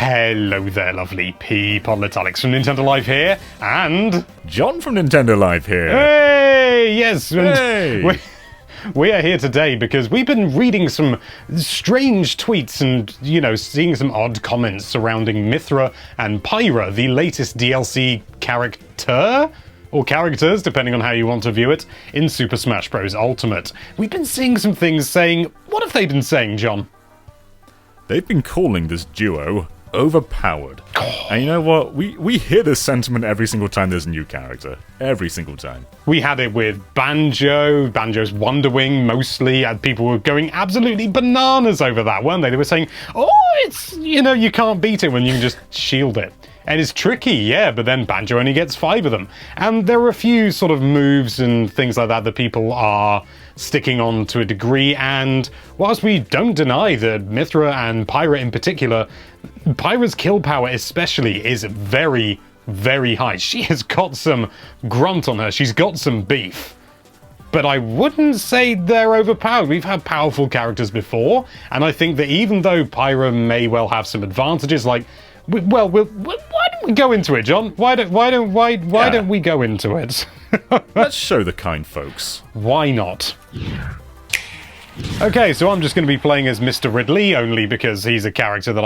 Hello there, lovely people. It's Alex from Nintendo Live here, and... John from Nintendo Live here. Hey! Yes, hey! We are here today because we've been reading some strange tweets and, you know, seeing some odd comments surrounding Mythra and Pyra, the latest DLC character? Or characters, depending on how you want to view it, in Super Smash Bros. Ultimate. We've been seeing some things saying... What have they been saying, John? They've been calling this duo Overpowered. And you know what? We hear this sentiment every single time there's a new character. Every single time. We had it with Banjo's Wonder Wing, mostly, and people were going absolutely bananas over that, weren't they? They were saying, oh, it's, you know, you can't beat it when you can just shield it. And it's tricky, yeah, but then Banjo only gets 5 of them. And there are a few sort of moves and things like that people are sticking on to a degree, and whilst we don't deny that Mythra and Pyra in particular, Pyra's kill power especially is very, very high. She has got some grunt on her, she's got some beef. But I wouldn't say they're overpowered. We've had powerful characters before, and I think that even though Pyra may well have some advantages, like, well, why don't we go into it, John? Why don't we go into it? Let's show the kind folks. Why not? Okay, so I'm just going to be playing as Mr. Ridley, only because he's a character that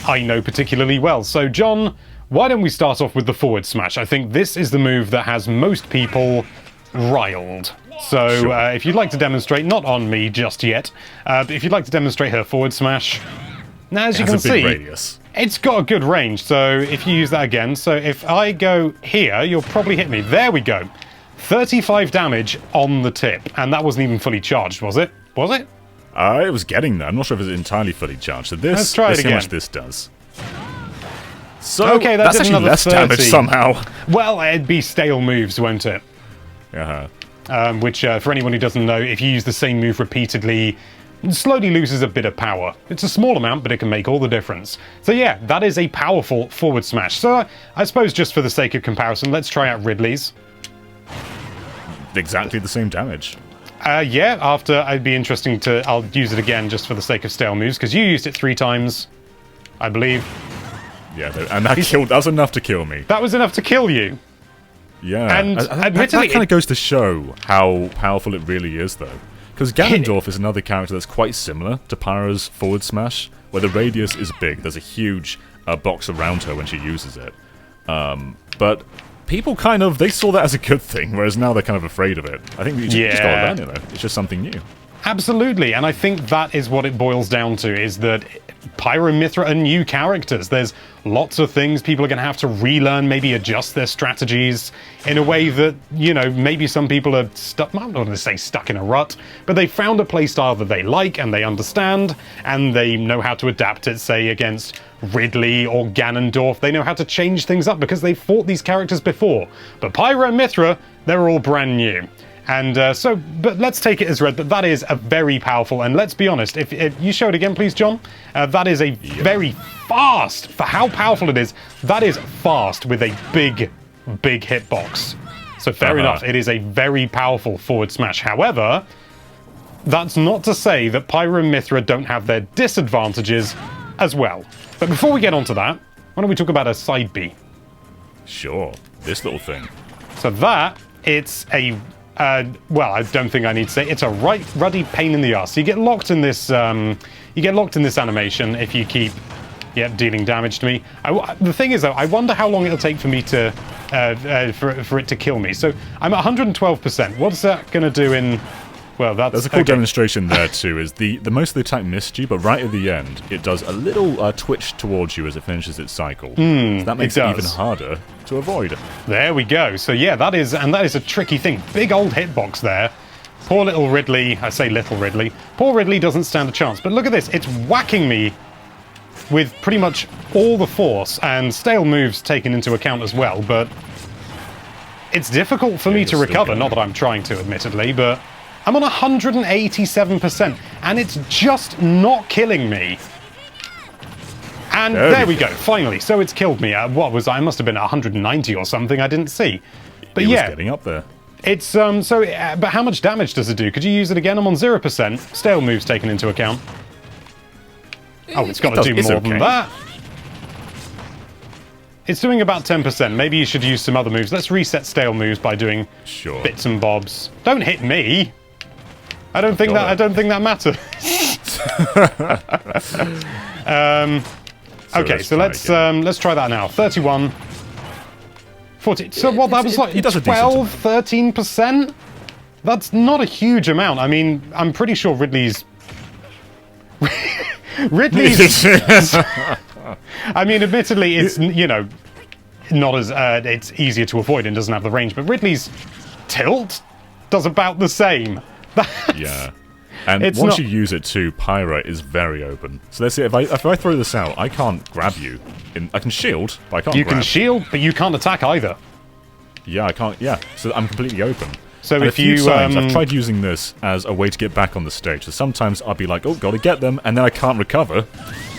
I know particularly well. So, John, why don't we start off with the forward smash? I think this is the move that has most people riled. So, Sure. If you'd like to demonstrate, not on me just yet, but if you'd like to demonstrate her forward smash, now as you can see, radius. It's got a good range, so if you use that again, so if I go here, you'll probably hit me. There we go. 35 damage on the tip, and that wasn't even fully charged, was it? Was it? It was getting there. I'm not sure if it was entirely fully charged. So this, let's try it again. How much this does. So, okay, that's actually less 30. damage somehow. Well, it'd be stale moves, won't it? Uh-huh. Which, for anyone who doesn't know, if you use the same move repeatedly, it slowly loses a bit of power. It's a small amount, but it can make all the difference. So yeah, that is a powerful forward smash. So I suppose just for the sake of comparison, let's try out Ridley's. Exactly the same damage. Yeah, after, it'd be interesting to... I'll use it again just for the sake of stale moves, because you used it 3 times, I believe. Yeah, and that was enough to kill me. That was enough to kill you. Yeah, and admittedly, that kind of goes to show how powerful it really is, though. Because Ganondorf is another character that's quite similar to Pyra's forward smash, where the radius is big. There's a huge box around her when she uses it. But people they saw that as a good thing, whereas now they're kind of afraid of it. I think you just gotta learn it, though. It's just something new. Absolutely, and I think that is what it boils down to, is that Pyra and Mythra are new characters. There's lots of things people are going to have to relearn, maybe adjust their strategies in a way that, you know, maybe some people are stuck, I'm not going to say stuck in a rut, but they found a playstyle that they like and they understand, and they know how to adapt it, say, against Ridley or Ganondorf. They know how to change things up because they've fought these characters before. But Pyra and Mythra, they're all brand new. And but let's take it as read that is a very powerful, and let's be honest, if you show it again, please, John, that is a very fast, for how powerful it is, that is fast with a big hitbox. So fair enough, it is a very powerful forward smash. However, that's not to say that Pyra and Mythra don't have their disadvantages as well. But before we get onto that, why don't we talk about a side B? Sure, this little thing. So that, it's a... well, I don't think I need to say it's a ruddy pain in the ass. So you get locked in this. You get locked in this animation if you keep, dealing damage to me. The thing is, though, I wonder how long it'll take for me to, for it to kill me. So I'm at 112%. What's that going to do in? Well, there's a cool demonstration there too. Is the most of the attack missed you, but right at the end, it does a little twitch towards you as it finishes its cycle. So that makes it even harder to avoid. There we go. So yeah, that is a tricky thing. Big old hitbox there. Poor little Ridley. I say little Ridley. Poor Ridley doesn't stand a chance. But look at this. It's whacking me with pretty much all the force, and stale moves taken into account as well. But it's difficult for me to recover. Not that I'm trying to, admittedly, but I'm on 187%, and it's just not killing me. And there we go, finally. So it's killed me. What was I? Must have been 190 or something. I didn't see. But it yeah, was getting up there. It's but how much damage does it do? Could you use it again? I'm on 0%. Stale moves taken into account. Oh, it's got to do more than that. It's doing about 10%. Maybe you should use some other moves. Let's reset stale moves by doing bits and bobs. Don't hit me. I don't think that matters. Okay, so let's try that now. 31, 40. So what that was like 12, 13%? That's not a huge amount. I mean, I'm pretty sure Ridley's I mean, admittedly, it's, you know, not as it's easier to avoid and doesn't have the range, but Ridley's tilt does about the same. Yeah. And once you use it too, Pyra is very open. So let's see, if I throw this out, I can't grab you. I can shield, but I can't grab. You can shield, but you can't attack either. Yeah, I can't, yeah. So I'm completely open. So and if you... I've tried using this as a way to get back on the stage. So sometimes I'll be like, oh, gotta get them, and then I can't recover.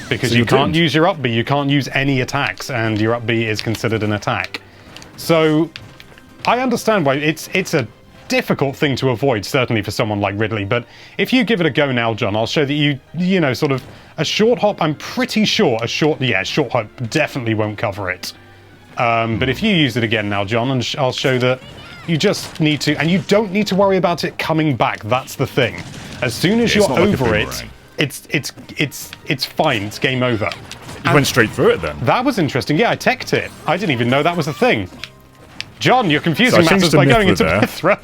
Because you can't use your up B, you can't use any attacks, and your up B is considered an attack. So I understand why it's a difficult thing to avoid, certainly for someone like Ridley, but if you give it a go now, John, I'll show that you know, sort of a short hop, I'm pretty sure a short hop definitely won't cover it. But if you use it again now, John, and I'll show that you just need to, and you don't need to worry about it coming back, that's the thing. As soon as you're over it, it's fine, it's game over. You went straight through it then? That was interesting, yeah, I teched it. I didn't even know that was a thing. John, you're confusing matters by going into Mithra.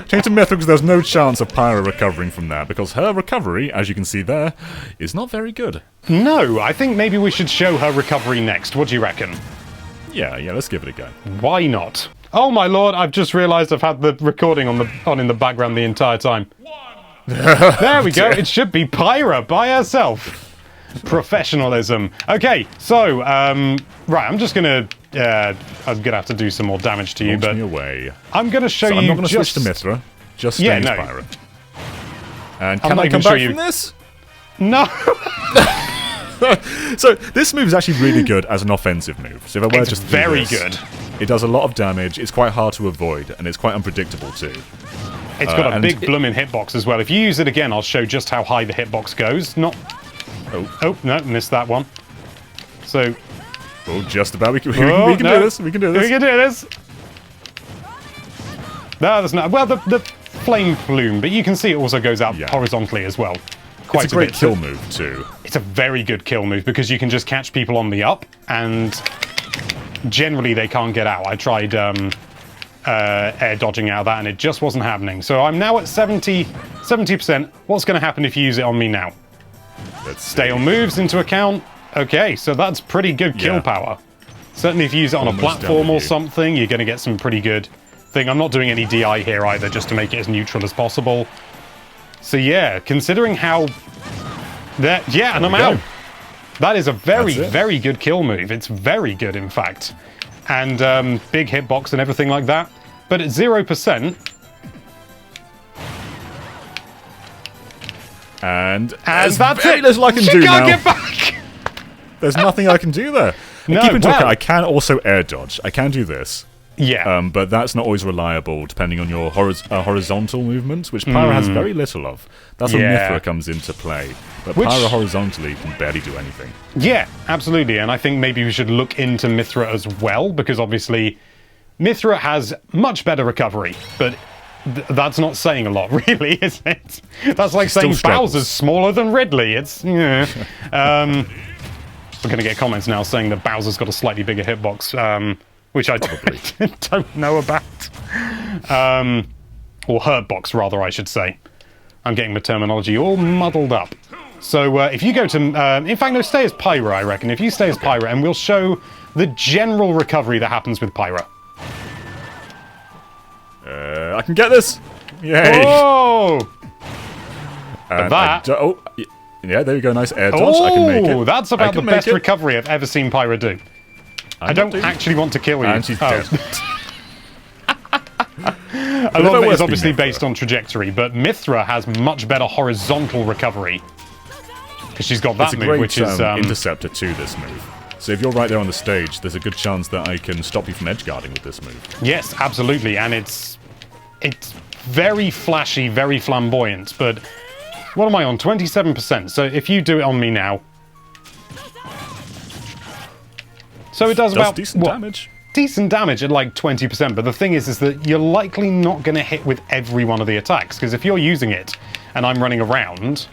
Change to Mithra because there's no chance of Pyra recovering from that, because her recovery, as you can see there, is not very good. No, I think maybe we should show her recovery next. What do you reckon? Yeah, let's give it a go. Why not? Oh my lord, I've just realised I've had the recording on in the background the entire time. There we go, it should be Pyra by herself. Professionalism. Okay, so, right, I'm gonna have to do some more damage to you, but I'm gonna show you. I'm not gonna switch to Mithra. Just stay as Pyra. And can I come back from this? No. So this move is actually really good as an offensive move. So if I were just very good. It does a lot of damage. It's quite hard to avoid, and it's quite unpredictable too. It's got a big bloomin' hitbox as well. If you use it again, I'll show just how high the hitbox goes. Not. Oh no, missed that one. So. Oh, just about. We can do this. We can do this. We can do this. No, there's not. Well, the flame plume, but you can see it also goes out horizontally as well. It's a great kill move too. It's a very good kill move because you can just catch people on the up, and generally they can't get out. I tried air dodging out of that, and it just wasn't happening. So I'm now at 70%. What's going to happen if you use it on me now? Stale moves into account. Okay, so that's pretty good kill power. Certainly if you use it on a platform or something, you're going to get some pretty good thing. I'm not doing any DI here either, just to make it as neutral as possible. So yeah, considering how... Yeah, and I'm out. That is a very good kill move. It's very good, in fact. And big hitbox and everything like that. But at 0%... And that's it! There's nothing I can do now. Get back! There's nothing I can do there. No, keep in talking, I can also air dodge. I can do this. Yeah. But that's not always reliable, depending on your horizontal movement, which Pyra has very little of. That's where Mithra comes into play. But Pyra horizontally can barely do anything. Yeah, absolutely. And I think maybe we should look into Mithra as well, because obviously Mithra has much better recovery, but that's not saying a lot, really, is it? That's like saying Bowser's smaller than Ridley. It's, yeah. We're going to get comments now saying that Bowser's got a slightly bigger hitbox, which I don't know about. Or hurtbox, rather, I should say. I'm getting the terminology all muddled up. So if you go to... in fact, no, stay as Pyra, I reckon. If you stay as Pyra, and we'll show the general recovery that happens with Pyra. I can get this! Yay! Oh! That... yeah, there you go, nice air dodge. I can make it. That's about the best recovery I've ever seen Pyra do. I don't actually want to kill you. And she's dead. A lot of it is obviously based on trajectory, but Mithra has much better horizontal recovery. Because she's got that move, which is... interceptor to this move. So if you're right there on the stage, there's a good chance that I can stop you from edge guarding with this move. Yes, absolutely, and it's very flashy, very flamboyant, but what am I on? 27%. So if you do it on me now... So it does about decent damage. Decent damage at like 20%, but the thing is that you're likely not going to hit with every one of the attacks, because if you're using it and I'm running around,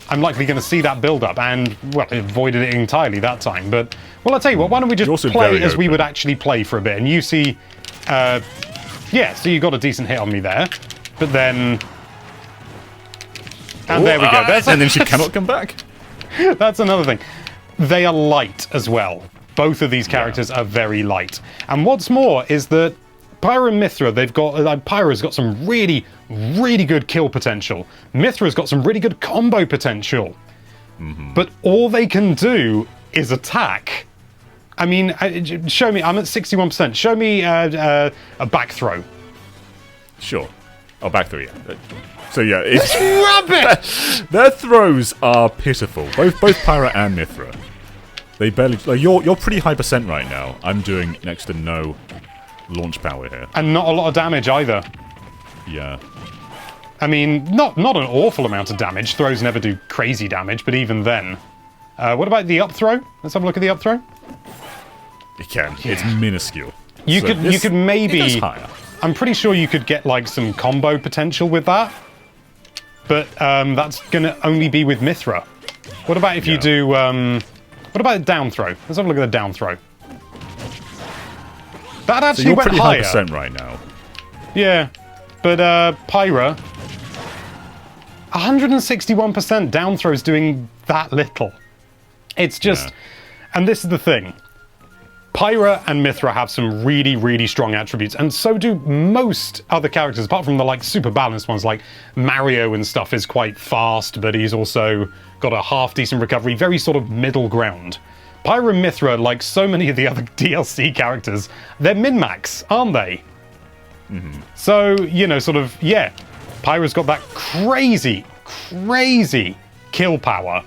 I'm likely going to see that build up and, well, avoided it entirely that time. But, well, I'll tell you what, why don't we just play as we would actually play for a bit, and you see, yeah, so you got a decent hit on me there, but then, and there we go. And then she cannot come back. That's another thing. They are light as well. Both of these characters are very light. And what's more is that Pyra and Mythra, they've got, Pyra's got some really, really good kill potential. Mithra's got some really good combo potential. But all they can do is attack. I mean, show me, I'm at 61%. Show me a back throw. Sure. Oh, back throw, yeah. So yeah, it's rubbish! Their throws are pitiful. Both Pyra and Mythra. They barely... Like, you're pretty high percent right now. I'm doing next to no launch power here. And not a lot of damage either. Yeah. I mean, not an awful amount of damage. Throws never do crazy damage, but even then. What about the up throw? Let's have a look at the up throw. It can. Yeah. It's minuscule. You could maybe... It goes higher. I'm pretty sure you could get, like, some combo potential with that. But that's going to only be with Mythra. What about if you do... what about a down throw? Let's have a look at the down throw. That actually you're went pretty higher. High percent right now. Yeah. But Pyra... 161% down throws doing that little. It's just... Yeah. And this is the thing. Pyra and Mythra have some really, really strong attributes, and so do most other characters, apart from the like super balanced ones, like Mario and stuff is quite fast, but he's also got a half-decent recovery, very sort of middle ground. Pyra and Mythra, like so many of the other DLC characters, they're min-max, aren't they? So, you know, sort of, yeah, Pyra's got that crazy, crazy kill power,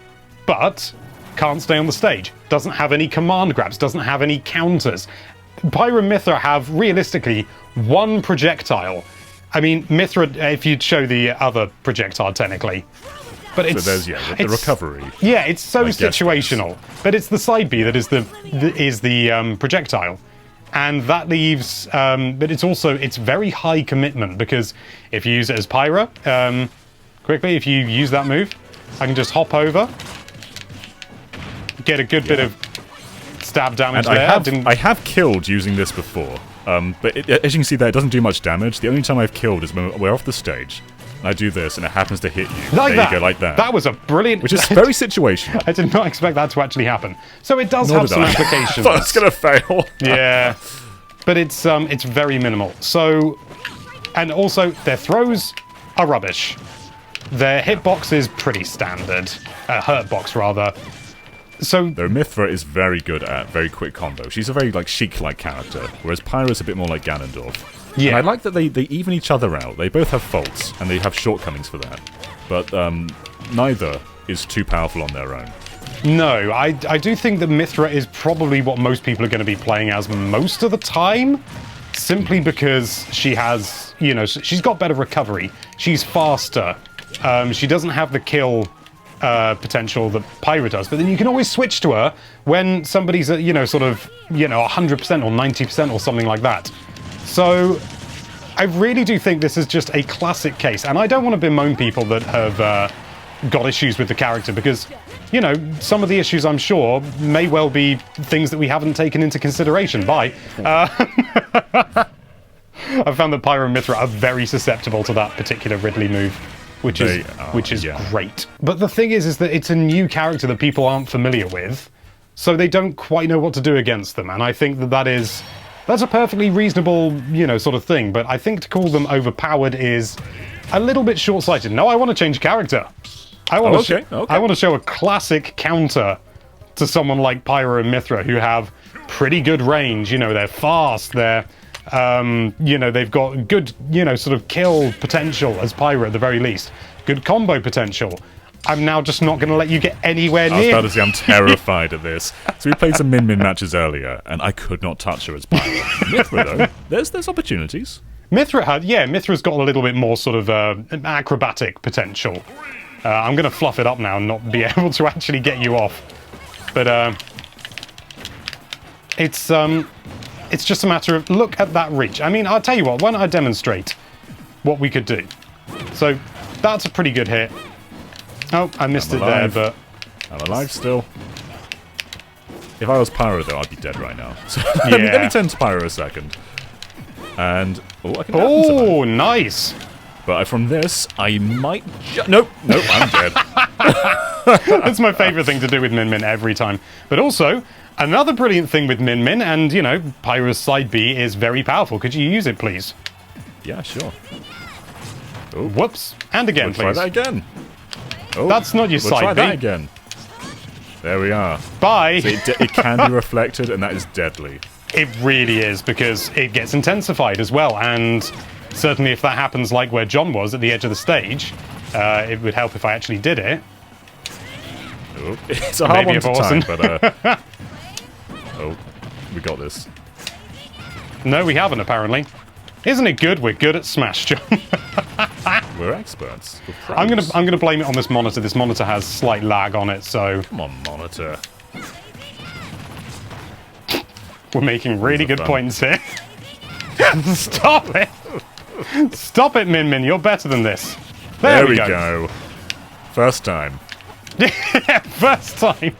but can't stay on the stage, doesn't have any command grabs, doesn't have any counters. Pyra and Mythra have, realistically, one projectile. I mean, Mythra, if you'd show the other projectile, technically. But it's... So there's, the recovery. Yeah, it's so situational. But it's the side B that is the projectile. And that leaves... but it's also... It's very high commitment, because if you use it as Pyra, quickly, if you use that move, I can just hop over, get a good bit of stab damage and there. I have killed using this before, but as you can see there, it doesn't do much damage. The only time I've killed is when we're off the stage, and I do this, and it happens to hit you. Like there that. You go, like that. That was a brilliant... Which is very situational. I did not expect that to actually happen. So it does have some applications. I thought it's going to fail. Yeah. But it's very minimal. So... And also, their throws are rubbish. Their hitbox is pretty standard. Hurtbox, rather. So though Mythra is very good at very quick combo. She's a very like Sheik-like character, whereas Pyra's a bit more like Ganondorf. Yeah. And I like that they even each other out. They both have faults, and they have shortcomings for that. But neither is too powerful on their own. No, I do think that Mythra is probably what most people are going to be playing as most of the time, simply because she has, you know, she's got better recovery. She's faster. She doesn't have the kill potential that Pyra does, but then you can always switch to her when somebody's at, you know, sort of, you know, 100% or 90% or something like that. So I really do think this is just a classic case, and I don't want to bemoan people that have got issues with the character, because, you know, some of the issues, I'm sure, may well be things that we haven't taken into consideration. I found that Pyra and Mythra are very susceptible to that particular Ridley move, which is great. But the thing is that it's a new character that people aren't familiar with, so they don't quite know what to do against them, and I think that that's a perfectly reasonable, you know, sort of thing, but I think to call them overpowered is a little bit short-sighted. No, I want to change character. I want to show a classic counter to someone like Pyra and Mythra, who have pretty good range. You know, they're fast, they're, you know, they've got good, you know, sort of kill potential as Pyra at the very least. Good combo potential. I'm now just not going to let you get anywhere near. I was about to say, I'm terrified of this. So we played some Min matches earlier, and I could not touch her as Pyra. Mythra, though, there's opportunities. Mythra's got a little bit more sort of acrobatic potential. I'm going to fluff it up now and not be able to actually get you off. But, It's just a matter of, look at that reach. I mean, I'll tell you what, why don't I demonstrate what we could do? So, that's a pretty good hit. Oh, I missed it there, but... I'm alive still. If I was Pyra, though, I'd be dead right now. So let me turn to Pyra a second. And... Oh, I can oh, nice! But from this, I might... Nope, I'm dead. That's my favourite thing to do with Min Min every time. But also, another brilliant thing with Min Min, and, you know, Pyra's side B is very powerful. Could you use it, please? Yeah, sure. Oh. Whoops. And again, please. Try that again. Oh, that's not your side try B. That again. There we are. Bye. So it can be reflected, and that is deadly. It really is, because it gets intensified as well, and certainly if that happens like where John was at the edge of the stage, it would help if I actually did it. Oh, it's a hard one to time, but... oh, we got this. No, we haven't, apparently. Isn't it good? We're good at Smash, John. We're experts. We're I'm gonna blame it on this monitor. This monitor has slight lag on it, so... Come on, monitor. We're making really good points here. Stop it! Stop it, Min Min. You're better than this. There we go. First time. Yeah, first time.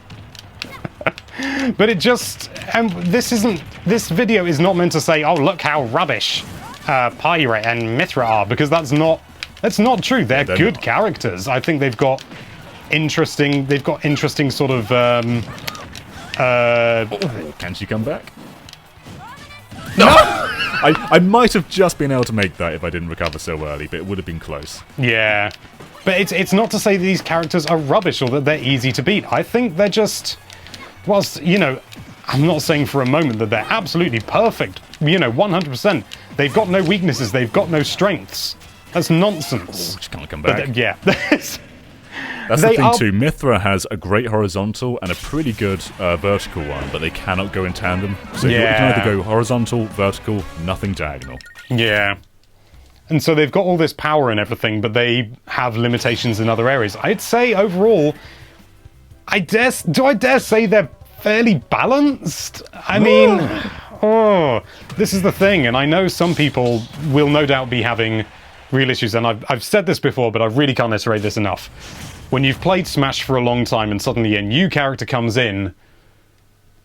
But it just... this video is not meant to say, oh, look how rubbish Pyra and Mythra are, because that's not true. They're good not. Characters. I think they've got interesting sort of can she come back? No! I might have just been able to make that if I didn't recover so early, but it would have been close. Yeah. But it's not to say that these characters are rubbish or that they're easy to beat. I think they're just... Whilst, you know, I'm not saying for a moment that they're absolutely perfect. You know, 100%. They've got no weaknesses. They've got no strengths. That's nonsense. Oh, she can't come back. But, yeah. That's the thing too. Mythra has a great horizontal and a pretty good vertical one, but they cannot go in tandem. So you can either go horizontal, vertical, nothing diagonal. Yeah. And so they've got all this power and everything, but they have limitations in other areas. I'd say overall, do I dare say they're fairly balanced? I mean, this is the thing, and I know some people will no doubt be having real issues, and I've said this before, but I really can't iterate this enough. When you've played Smash for a long time and suddenly a new character comes in,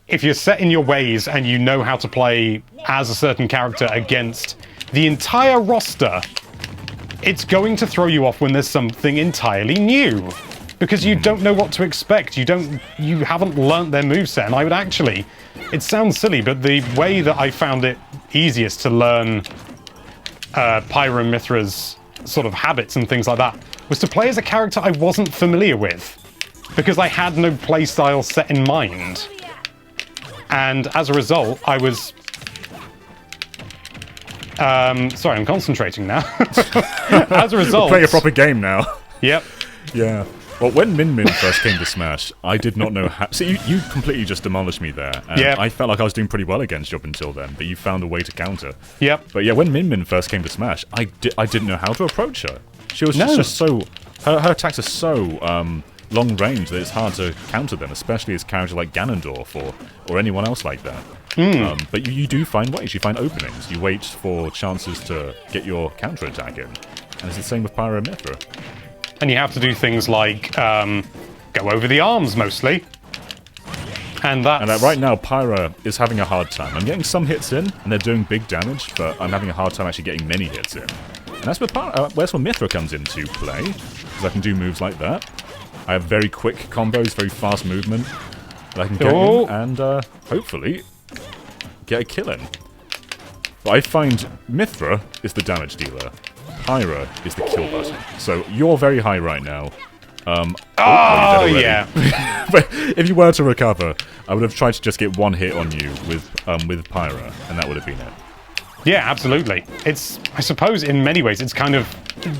if you're set in your ways and you know how to play as a certain character against the entire roster, it's going to throw you off when there's something entirely new. Because you don't know what to expect. You haven't learnt their moveset. And I would actually, it sounds silly, but the way that I found it easiest to learn Pyra and Mythra's sort of habits and things like that was to play as a character I wasn't familiar with. Because I had no playstyle set in mind. And as a result, I was... sorry, I'm concentrating now. As a result... We're playing a proper game now. Yep. Yeah. Well, when Min Min first came to Smash, I did not know how... So you completely just demolished me there. And I felt like I was doing pretty well against you up until then, but you found a way to counter. Yep. But yeah, when Min Min first came to Smash, I didn't know how to approach her. She was just so... Her attacks are so long range that it's hard to counter them, especially as a character like Ganondorf or anyone else like that. But you do find ways, you find openings, you wait for chances to get your counter attack in. And it's the same with Pyra and Mythra. And you have to do things like go over the arms, mostly. And that's... right now, Pyra is having a hard time. I'm getting some hits in, and they're doing big damage, but I'm having a hard time actually getting many hits in. And that's where Mythra comes into play, because I can do moves like that. I have very quick combos, very fast movement that I can get in, and hopefully get a kill in. But I find Mythra is the damage dealer. Pyra is the kill button. So you're very high right now. Yeah. But if you were to recover, I would have tried to just get one hit on you with Pyra, and that would have been it. Yeah, absolutely. It's, I suppose, in many ways, it's kind of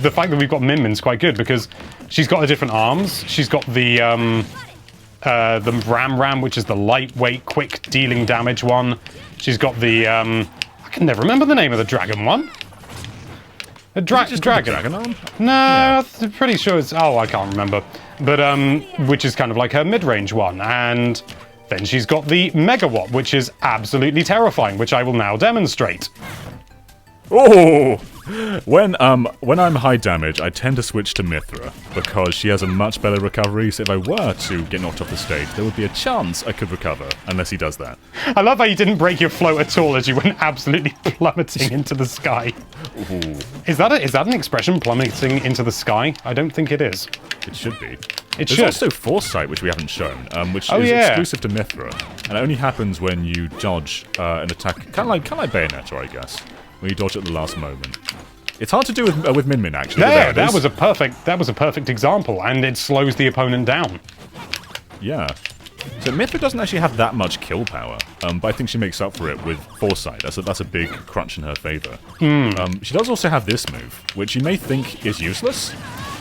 the fact that we've got Min Min's quite good because she's got the different arms. She's got the Ram, which is the lightweight, quick dealing damage one. She's got the I can never remember the name of the dragon one. A dragon. Dragon arm? No, yeah. I'm pretty sure it's... Oh, I can't remember. But, which is kind of like her mid-range one. And Then she's got the Megawatt, which is absolutely terrifying, which I will now demonstrate. Oh! When I'm high damage, I tend to switch to Mythra, because she has a much better recovery, so if I were to get knocked off the stage, there would be a chance I could recover, unless he does that. I love how you didn't break your float at all as you went absolutely plummeting into the sky. Ooh. Is that an expression, plummeting into the sky? I don't think it is. It should be. There's also Foresight, which we haven't shown, which is exclusive to Mythra, and it only happens when you dodge an attack, kind of like Bayonetta, I guess, when you dodge at the last moment. It's hard to do with Min Min, actually. There, that was a perfect example, and it slows the opponent down. Yeah. So Mythra doesn't actually have that much kill power, but I think she makes up for it with Foresight. That's a big crunch in her favor. She does also have this move, which you may think is useless,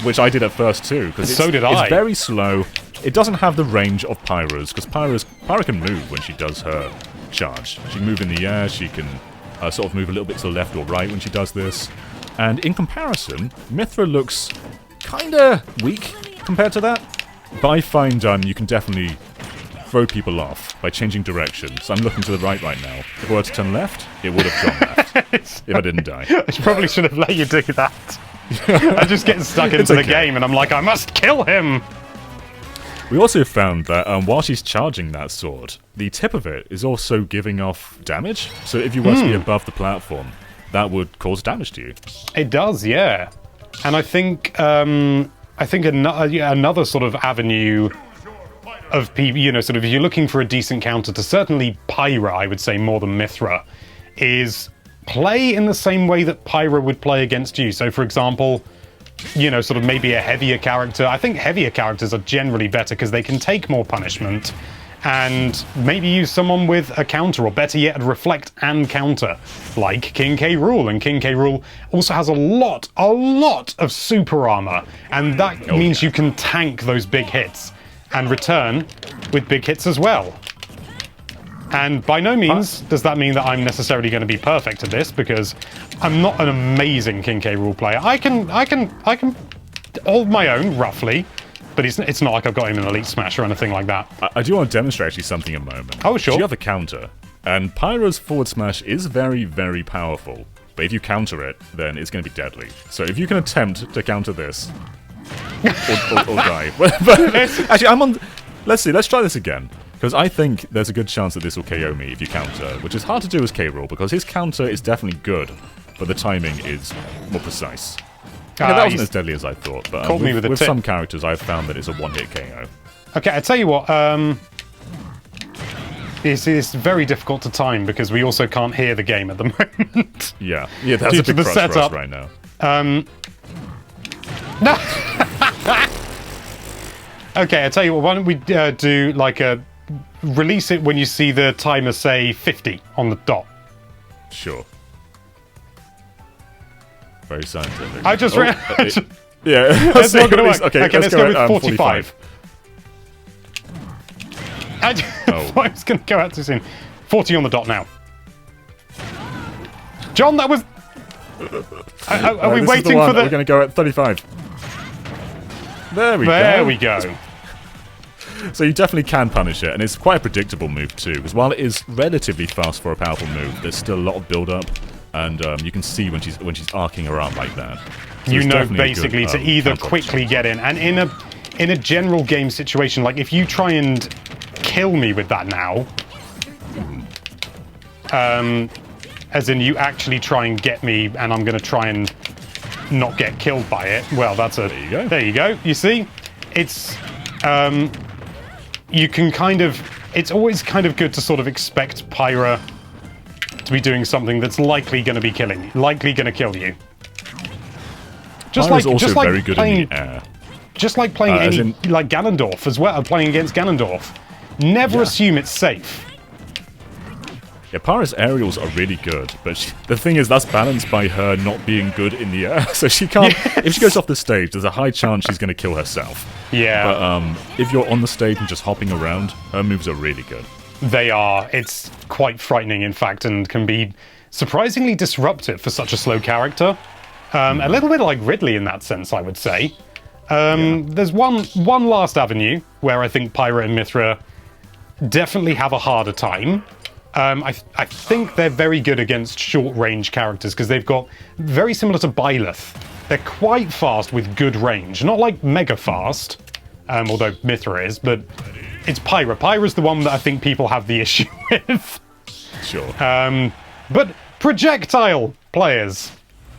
which I did at first too, because it's very slow. It doesn't have the range of Pyra's, because Pyra can move when she does her charge. She can move in the air, she can sort of move a little bit to the left or right when she does this. And in comparison, Mythra looks kinda weak compared to that. But I find you can definitely throw people off by changing direction. So I'm looking to the right now. If I were to turn left, it would have gone left, if I didn't die. I probably should have let you do that. I just get stuck into the game and I'm like, I must kill him! We also found that while she's charging that sword, the tip of it is also giving off damage. So if you were to be above the platform, that would cause damage to you. It does, yeah. And I think another sort of avenue of people, sort of if you're looking for a decent counter to certainly Pyra, I would say more than Mythra, is play in the same way that Pyra would play against you. So for example, sort of maybe a heavier character. I think heavier characters are generally better because they can take more punishment, and maybe use someone with a counter, or better yet, reflect and counter, like King K. Rool. And King K. Rool also has a lot of super armor, and that means you can tank those big hits and return with big hits as well. And by no means does that mean that I'm necessarily going to be perfect at this, because I'm not an amazing King K. Rool player. I can hold my own, roughly. But it's not like I've got him in Elite Smash or anything like that. I do want to demonstrate actually something in a moment. Oh, sure. You have a counter, and Pyra's forward smash is very, very powerful. But if you counter it, then it's going to be deadly. So if you can attempt to counter this, or die. But actually, let's see, let's try this again. Because I think there's a good chance that this will KO me if you counter, which is hard to do as K. Rool, because his counter is definitely good, but the timing is more precise. Okay, that wasn't as deadly as I thought, but with some characters I've found that it's a one-hit KO. Okay, I tell you what, it's very difficult to time because we also can't hear the game at the moment. Yeah, that's a big crutch for us right now. No. Okay, I tell you what, why don't we do like release it when you see the timer say 50 on the dot. Sure. Very scientific. I just ran. Yeah, that's not going to work. Okay, let's go with 45. I thought it was going to go out too soon. 40 on the dot now. John, that was. Are we waiting for the? We're going to go at 35. There we go. There we go. So you definitely can punish it, and it's quite a predictable move too, because while it is relatively fast for a powerful move, there's still a lot of build-up, and you can see when she's arcing her arm like that. So you know basically to either quickly get in, and in a general game situation, like if you try and kill me with that now, as in you actually try and get me, and I'm going to try and not get killed by it. Well, that's a... There you go. There you go. You see? It's... you can kind of... It's always kind of good to sort of expect Pyra to be doing something that's likely going to be killing you. Likely going to kill you. Pyra's also very good in the air. Just like playing like Ganondorf as well, playing against Ganondorf. Never assume it's safe. Yeah, Pyra's aerials are really good, but the thing is, that's balanced by her not being good in the air. So she can't... If she goes off the stage, there's a high chance she's going to kill herself. Yeah. But if you're on the stage and just hopping around, her moves are really good. They are. It's quite frightening, in fact, and can be surprisingly disruptive for such a slow character. A little bit like Ridley in that sense, I would say. There's one last avenue where I think Pyra and Mythra definitely have a harder time. I think they're very good against short-range characters because they've got, very similar to Byleth, they're quite fast with good range. Not like mega fast, although Mithra is, but it's Pyra. Pyra's the one that I think people have the issue with. Sure. But projectile players,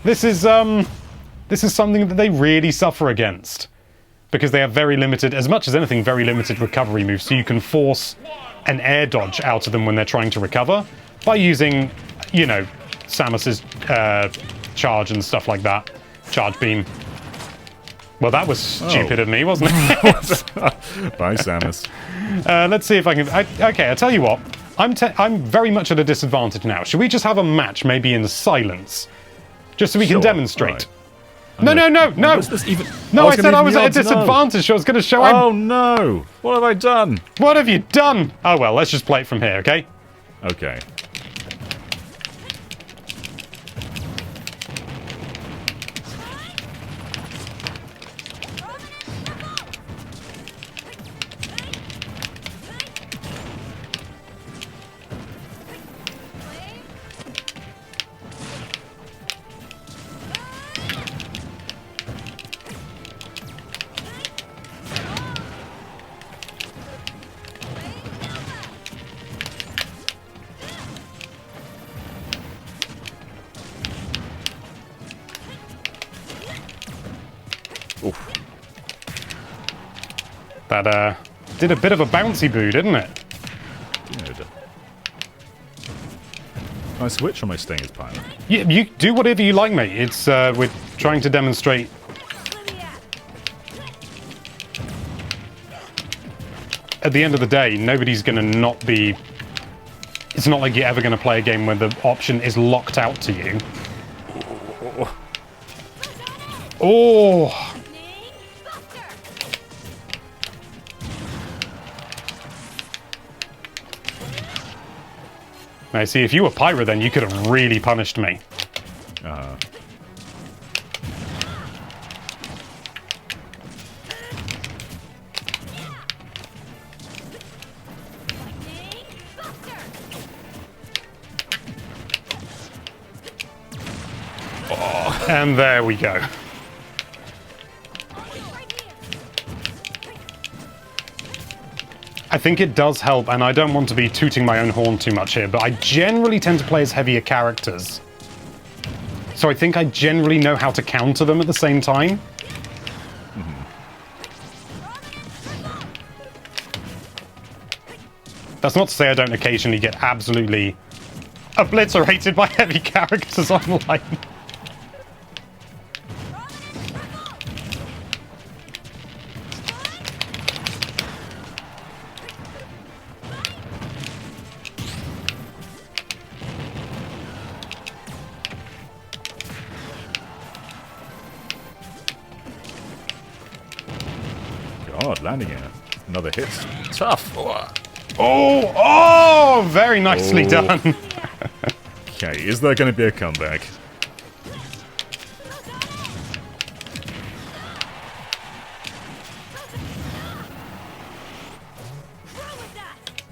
this is something that they really suffer against because they have very limited, as much as anything, very limited recovery moves. So you can force an air dodge out of them when they're trying to recover by using, you know, Samus's charge and stuff like that. Charge beam. Well, that was stupid of me, wasn't it? Bye, Samus. Let's see if I can... okay, I'll tell you what. I'm very much at a disadvantage now. Should we just have a match, maybe in silence? Just so we can demonstrate. Right. No! No, I said I was at a disadvantage. I was going to show him. Oh, no. What have I done? What have you done? Oh, well, let's just play it from here, okay? Okay. Oof. That did a bit of a bouncy boo, didn't it? Good. Can I switch or am I staying as Pyra? Yeah, you do whatever you like, mate. It's we're trying to demonstrate. At the end of the day, nobody's going to not be... It's not like you're ever going to play a game where the option is locked out to you. Oh! Now, see, if you were Pyra, then you could have really punished me. Oh, and there we go. I think it does help, and I don't want to be tooting my own horn too much here, but I generally tend to play as heavier characters. So I think I generally know how to counter them at the same time. That's not to say I don't occasionally get absolutely obliterated by heavy characters online. God, landing it. Another hit. Tough. Oh, very nicely done. Okay, is there going to be a comeback?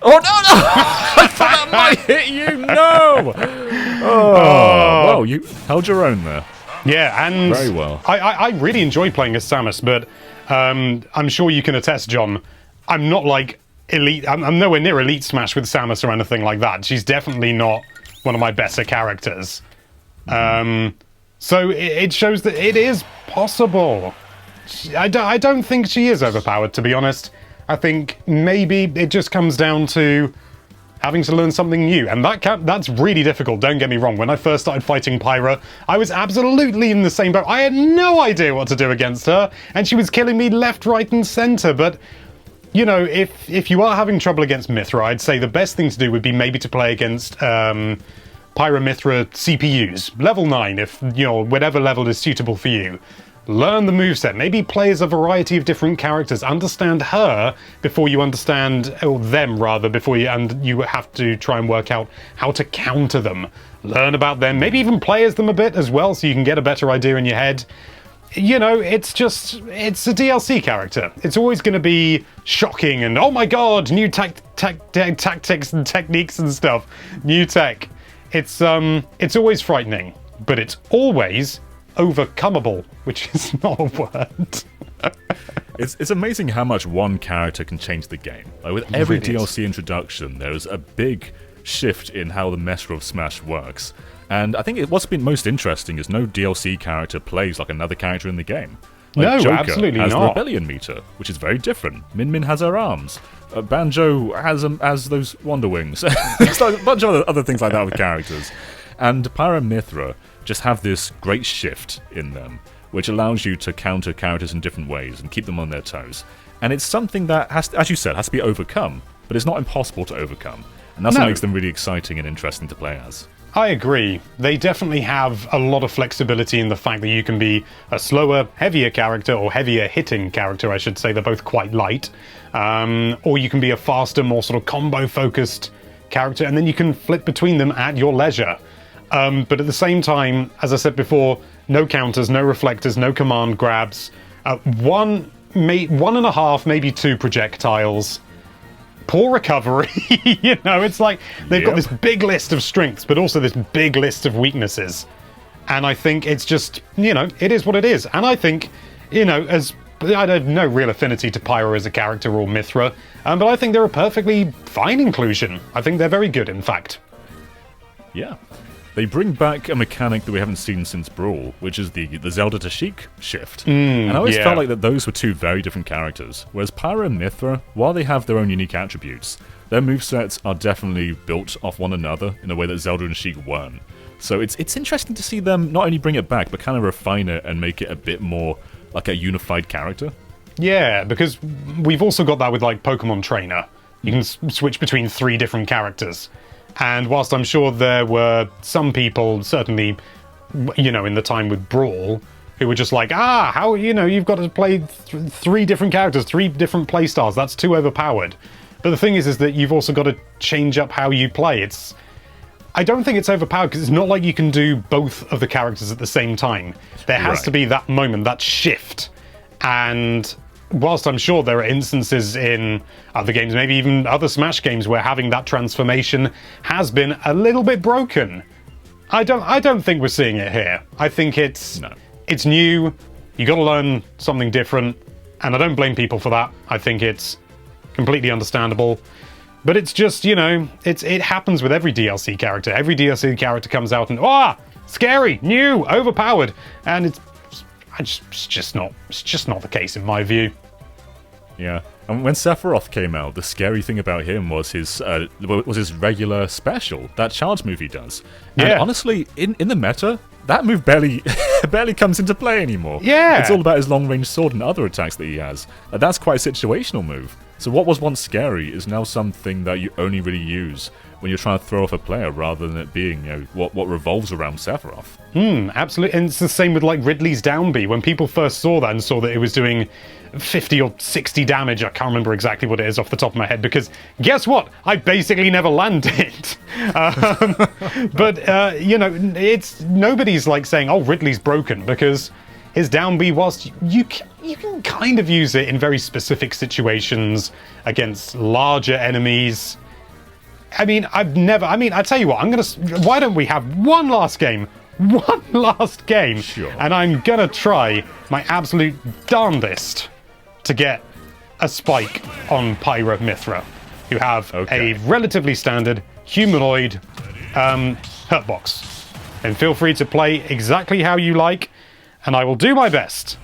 Oh, no! I thought that might hit you! No! Oh, well, you held your own there. Yeah, and very well. I really enjoy playing as Samus, but I'm sure you can attest, John, I'm not like elite. I'm nowhere near Elite Smash with Samus or anything like that. She's definitely not one of my better characters. So it shows that it is possible. I don't think she is overpowered, to be honest. I think maybe it just comes down to having to learn something new, and that's really difficult, don't get me wrong. When I first started fighting Pyra, I was absolutely in the same boat. I had no idea what to do against her, and she was killing me left, right, and center. But, you know, if you are having trouble against Mithra, I'd say the best thing to do would be maybe to play against Pyra Mithra CPUs. Level 9, if, you know, whatever level is suitable for you. Learn the moveset, maybe play as a variety of different characters, understand her before you understand, or them rather, before you have to try and work out how to counter them. Learn about them, maybe even play as them a bit as well so you can get a better idea in your head. you know, it's a DLC character. It's always going to be shocking and, oh my god, new tactics and techniques and stuff. New tech. It's always frightening, but it's always overcomeable, which is not a word. It's amazing how much one character can change the game. Like with every DLC introduction, there's a big shift in how the meta of Smash works. And I think what's been most interesting is no DLC character plays like another character in the game. Like No, Joker absolutely has not. the Rebellion meter, which is very different. Min Min has her arms. Banjo has those Wonder Wings. It's like a bunch of other things like that with characters. And Pyra and Mythra just have this great shift in them, which allows you to counter characters in different ways and keep them on their toes. And it's something that, as you said, has to be overcome, but it's not impossible to overcome. And that's what makes them really exciting and interesting to play as. I agree. They definitely have a lot of flexibility in the fact that you can be a slower, heavier character, or heavier hitting character, I should say. They're both quite light. Or you can be a faster, more sort of combo-focused character, and then you can flip between them at your leisure. But at the same time, as I said before, no counters, no reflectors, no command grabs. One and a half, maybe two projectiles. Poor recovery. You know, it's like they've got this big list of strengths, but also this big list of weaknesses. And I think it's just, you know, it is what it is. And I think, you know, I have no real affinity to Pyra as a character or Mythra, but I think they're a perfectly fine inclusion. I think they're very good, in fact. Yeah. They bring back a mechanic that we haven't seen since Brawl, which is the Zelda to Sheik shift. And I always felt like that those were two very different characters. Whereas Pyra and Mythra, while they have their own unique attributes, their movesets are definitely built off one another in a way that Zelda and Sheik weren't. So it's interesting to see them not only bring it back, but kind of refine it and make it a bit more like a unified character. Yeah, because we've also got that with, like, Pokemon Trainer. You can switch between 3 different characters. And whilst I'm sure there were some people, certainly, you know, in the time with Brawl, who were just like, how, you know, you've got to play 3 different characters, 3 different playstyles, that's too overpowered. But the thing is that you've also got to change up how you play. I don't think it's overpowered, because it's not like you can do both of the characters at the same time. There has to be that moment, that shift. And whilst I'm sure there are instances in other games, maybe even other Smash games, where having that transformation has been a little bit broken, I don't think we're seeing it here. I think it's new. You got to learn something different, and I don't blame people for that. I think it's completely understandable. But it's just, you know, it happens with every DLC character. Every DLC character comes out and scary, new, overpowered, and it's just not the case in my view. Yeah, and when Sephiroth came out, the scary thing about him was his regular special, that charge move he does. And honestly, in the meta, that move barely comes into play anymore. Yeah, it's all about his long-range sword and other attacks that he has. That's quite a situational move. So what was once scary is now something that you only really use when you're trying to throw off a player, rather than it being, you know, what revolves around Sephiroth. Absolutely, and it's the same with, like, Ridley's down B. When people first saw that and saw that it was doing 50 or 60 damage, I can't remember exactly what it is off the top of my head, because guess what? I basically never landed. But you know, nobody's like saying, "Oh, Ridley's broken," because his down B, whilst you can kind of use it in very specific situations against larger enemies. I tell you what, why don't we have one last game? One last game. Sure. And I'm gonna try my absolute darndest to get a spike on Pyra Mythra, who have a relatively standard humanoid hurtbox. And feel free to play exactly how you like, and I will do my best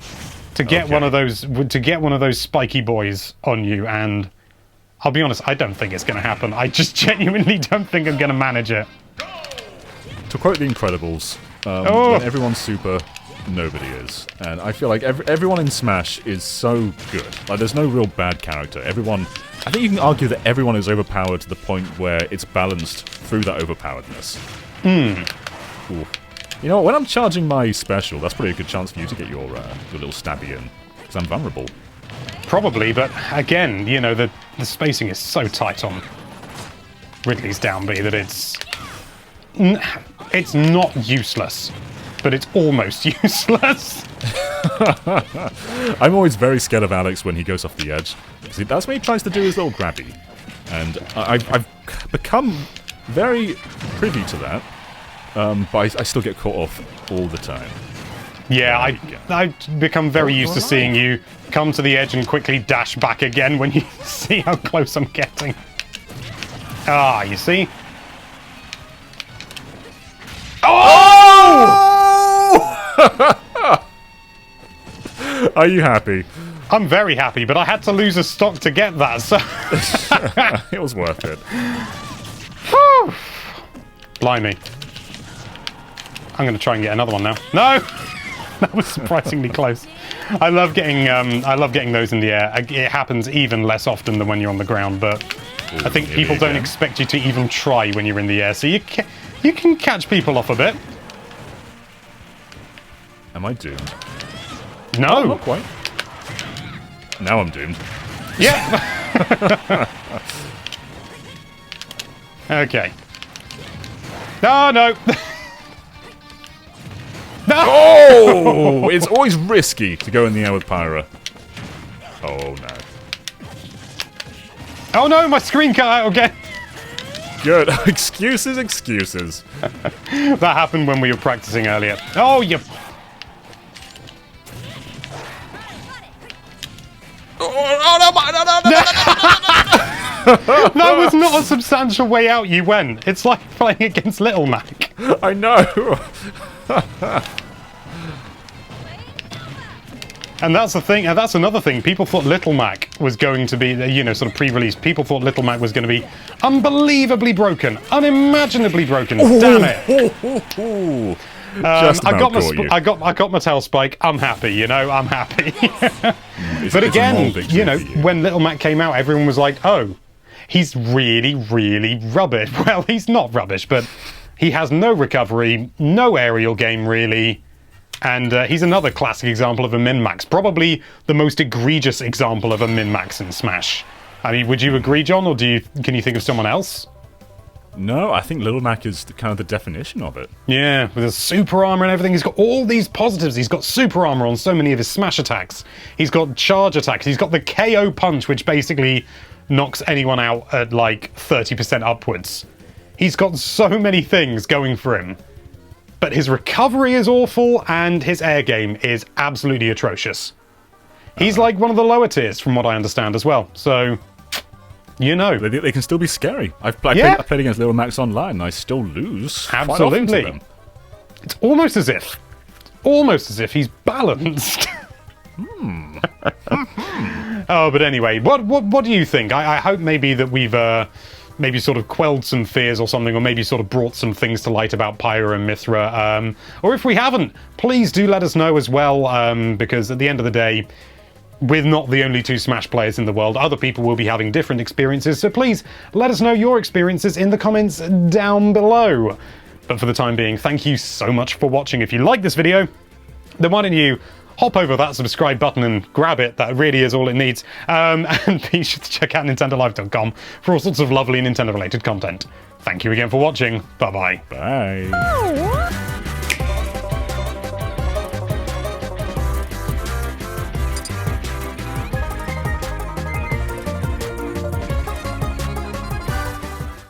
to get one of those spiky boys on you. And I'll be honest, I don't think it's going to happen. I just genuinely don't think I'm going to manage it. To quote The Incredibles, when everyone's super, nobody is. And I feel like everyone in Smash is so good. Like, there's no real bad character. I think you can argue that everyone is overpowered to the point where it's balanced through that overpoweredness. Ooh. You know what, when I'm charging my special, that's probably a good chance for you to get your little stabby in, because I'm vulnerable. Probably, but again, you know, the spacing is so tight on Ridley's down B that it's not useless, but it's almost useless. I'm always very scared of Alex when he goes off the edge. See, that's when he tries to do his little grabby. And I've become very privy to that. But I still get caught off all the time. Yeah, I've become very used to seeing you come to the edge and quickly dash back again when you see how close I'm getting. Ah, you see? Oh! Are you happy? I'm very happy, but I had to lose a stock to get that, so... It was worth it. Blimey. I'm going to try and get another one now. No! That was surprisingly close. I love getting those in the air. It happens even less often than when you're on the ground, but I think people don't expect you to even try when you're in the air, so you can catch people off a bit. Am I doomed? No! Oh, not quite. Now I'm doomed. Yeah! Okay. No, no! No! Oh! It's always risky to go in the air with Pyra. Oh, no. Oh, no! My screen cut out again! Good. Excuses, excuses. That happened when we were practicing earlier. Oh, you... That was not a substantial way out you went. It's like playing against Little Mac. I know. And that's the thing, and that's another thing. People thought Little Mac was going to be, you know, sort of pre-release. People thought Little Mac was going to be unbelievably broken, unimaginably broken. Damn it! I got my tail spike. I'm happy, you know. I'm happy. But again, you know, when Little Mac came out, everyone was like, "Oh, he's really, really rubbish." Well, he's not rubbish, but he has no recovery, no aerial game really. And he's another classic example of a min-max. Probably the most egregious example of a min-max in Smash. I mean, would you agree, John, or can you think of someone else? No, I think Little Mac is kind of the definition of it. Yeah, with his super armor and everything. He's got all these positives. He's got super armor on so many of his Smash attacks. He's got charge attacks. He's got the KO punch, which basically knocks anyone out at like 30% upwards. He's got so many things going for him. But his recovery is awful, and his air game is absolutely atrocious. He's like one of the lower tiers, from what I understand as well. So, you know. They can still be scary. I played against Little Max online, and I still lose. Absolutely. Quite often to them. It's almost as if he's balanced. Oh, but anyway, what do you think? I hope maybe that we've maybe sort of quelled some fears or something, or maybe sort of brought some things to light about Pyra and Mythra. Or if we haven't, please do let us know as well, because at the end of the day, we're not the only two Smash players in the world. Other people will be having different experiences, so please let us know your experiences in the comments down below. But for the time being, thank you so much for watching. If you like this video, then why don't you hop over that subscribe button and grab it. That really is all it needs. And be sure to check out NintendoLive.com for all sorts of lovely Nintendo-related content. Thank you again for watching. Bye-bye. Bye.